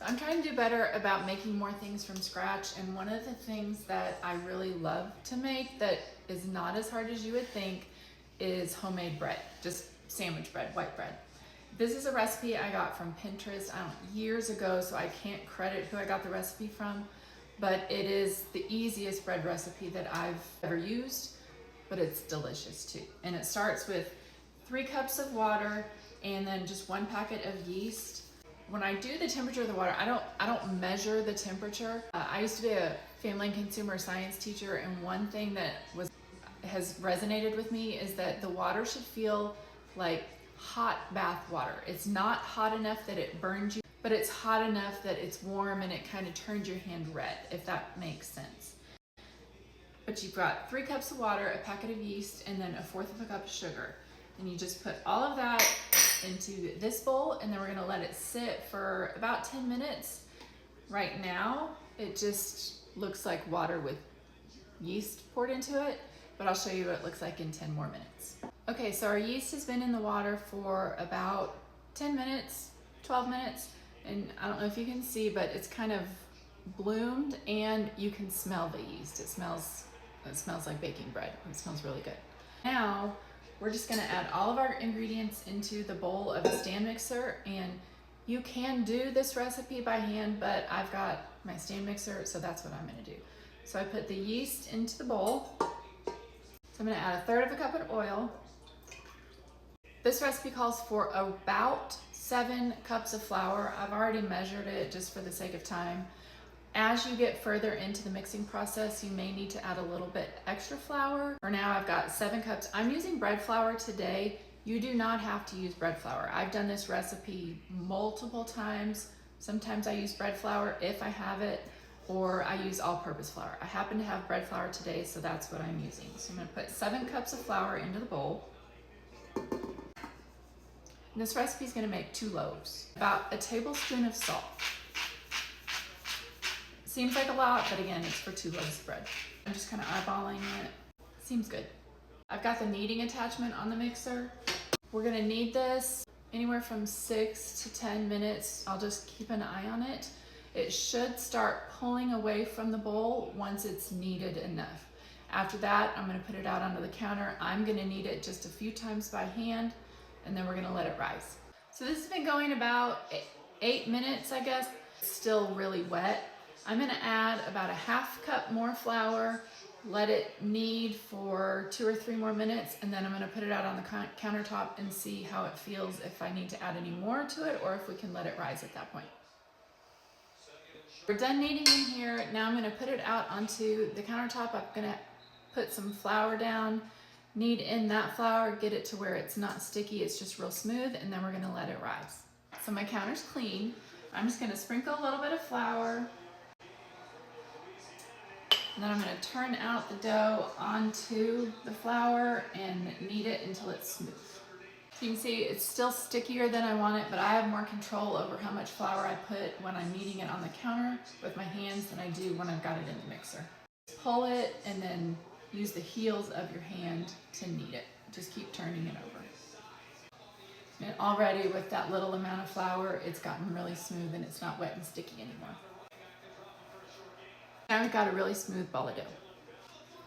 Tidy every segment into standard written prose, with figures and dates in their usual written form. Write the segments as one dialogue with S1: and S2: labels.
S1: I'm trying to do better about making more things from scratch, and one of the things that I really love to make that is not as hard as you would think is homemade bread, just sandwich bread, white bread. This is a recipe I got from Pinterest years ago, so I can't credit who I got the recipe from, but it is the easiest bread recipe that I've ever used, but it's delicious too. And it starts with 3 cups of water and then just 1 packet of yeast. When I do the temperature of the water, I don't measure the temperature. I used to be a family and consumer science teacher, and one thing that has resonated with me is that the water should feel like hot bath water. It's not hot enough that it burns you, but it's hot enough that it's warm and it kind of turns your hand red, if that makes sense. But you've got 3 cups of water, a packet of yeast, and then 1/4 of a cup of sugar. And you just put all of that into this bowl, and then we're gonna let it sit for about 10 minutes. Right now, it just looks like water with yeast poured into it, but I'll show you what it looks like in 10 more minutes. Okay, so our yeast has been in the water for about 10 minutes, 12 minutes, and I don't know if you can see, but it's kind of bloomed, and you can smell the yeast. It smells like baking bread. It smells really good. Now, we're just gonna add all of our ingredients into the bowl of a stand mixer, and you can do this recipe by hand, but I've got my stand mixer, so that's what I'm gonna do. So I put the yeast into the bowl. So I'm gonna add 1/3 of a cup of oil. This recipe calls for about 7 cups of flour. I've already measured it just for the sake of time. As you get further into the mixing process, you may need to add a little bit extra flour. For now, I've got 7 cups. I'm using bread flour today. You do not have to use bread flour. I've done this recipe multiple times. Sometimes I use bread flour if I have it, or I use all-purpose flour. I happen to have bread flour today, so that's what I'm using. So I'm gonna put 7 cups of flour into the bowl. And this recipe is gonna make 2 loaves. About a tablespoon of salt. Seems like a lot, but again, it's for 2 loaves of bread. I'm just kind of eyeballing it. Seems good. I've got the kneading attachment on the mixer. We're gonna knead this anywhere from 6 to 10 minutes. I'll just keep an eye on it. It should start pulling away from the bowl once it's kneaded enough. After that, I'm gonna put it out onto the counter. I'm gonna knead it just a few times by hand, and then we're gonna let it rise. So this has been going about 8 minutes, I guess. It's still really wet. I'm gonna add about a 1/2 cup more flour, let it knead for 2 or 3 more minutes, and then I'm gonna put it out on the countertop and see how it feels, if I need to add any more to it or if we can let it rise at that point. We're done kneading in here. Now I'm gonna put it out onto the countertop. I'm gonna put some flour down, knead in that flour, get it to where it's not sticky, it's just real smooth, and then we're gonna let it rise. So my counter's clean. I'm just gonna sprinkle a little bit of flour, and then I'm gonna turn out the dough onto the flour and knead it until it's smooth. So you can see it's still stickier than I want it, but I have more control over how much flour I put when I'm kneading it on the counter with my hands than I do when I've got it in the mixer. Pull it and then use the heels of your hand to knead it. Just keep turning it over. And already with that little amount of flour, it's gotten really smooth and it's not wet and sticky anymore. Now we've got a really smooth ball of dough.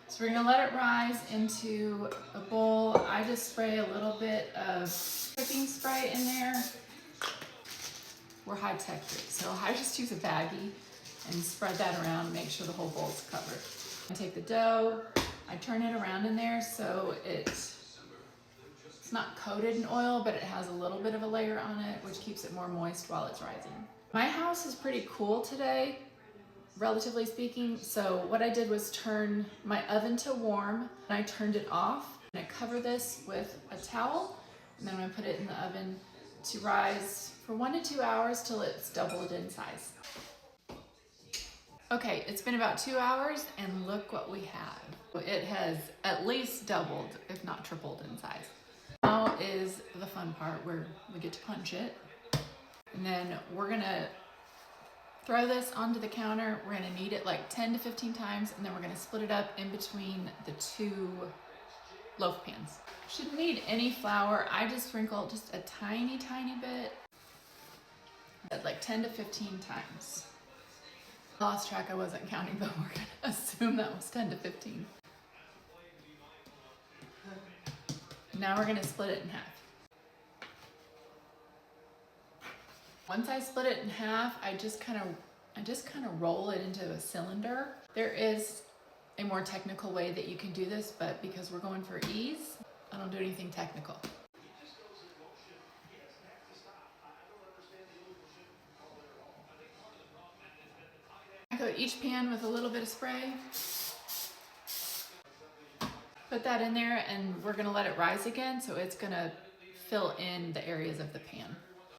S1: So we're gonna let it rise into a bowl. I just spray a little bit of cooking spray in there. We're high tech here, so I just use a baggie and spread that around and make sure the whole bowl's covered. I take the dough, I turn it around in there so it's not coated in oil, but it has a little bit of a layer on it, which keeps it more moist while it's rising. My house is pretty cool today, relatively speaking, so what I did was turn my oven to warm, and I turned it off, and I cover this with a towel, and then I'm gonna put it in the oven to rise for 1 to 2 hours till it's doubled in size. Okay, it's been about 2 hours, and look what we have. It has at least doubled, if not tripled in size. Now is the fun part where we get to punch it, and then we're gonna throw this onto the counter. We're gonna knead it like 10 to 15 times, and then we're gonna split it up in between the 2 loaf pans. Shouldn't need any flour. I just sprinkle just a tiny bit. Like 10 to 15 times. Lost track, I wasn't counting, but we're gonna assume that was 10 to 15. Now we're gonna split it in half. Once I split it in half, I just kind of roll it into a cylinder. There is a more technical way that you can do this, but because we're going for ease, I don't do anything technical. I coat each pan with a little bit of spray. Put that in there and we're gonna let it rise again, so it's gonna fill in the areas of the pan.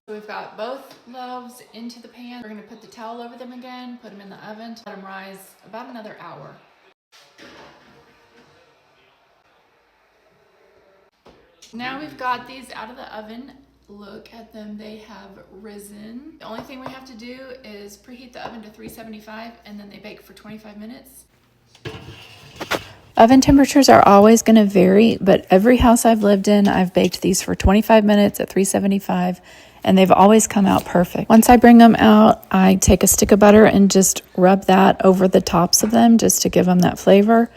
S1: So we've got both loaves into the pan. We're gonna put the towel over them again, put them in the oven, let them rise about another hour. Now we've got these out of the oven. Look at them, they have risen. The only thing we have to do is preheat the oven to 375 and then they bake for 25 minutes.
S2: Oven temperatures are always going to vary, but every house I've lived in, I've baked these for 25 minutes at 375 and they've always come out perfect. Once I bring them out, I take a stick of butter and just rub that over the tops of them just to give them that flavor.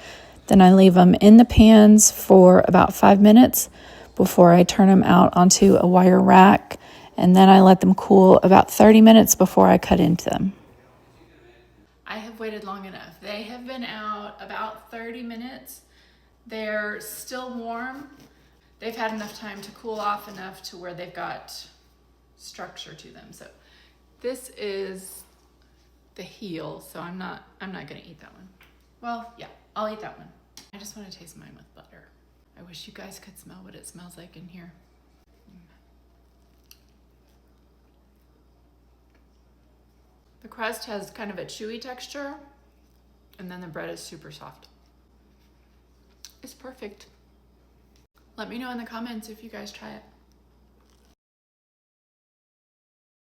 S2: Then I leave them in the pans for about 5 minutes before I turn them out onto a wire rack, and then I let them cool about 30 minutes before I cut into them.
S1: I have waited long enough. They have been out about 30 minutes. They're still warm. They've had enough time to cool off enough to where they've got structure to them. So this is the heel, so I'm not gonna eat that one. Well, yeah, I'll eat that one. I just want to taste mine with butter. I wish you guys could smell what it smells like in here. The crust has kind of a chewy texture, and then the bread is super soft. It's perfect. Let me know in the comments if you guys try it.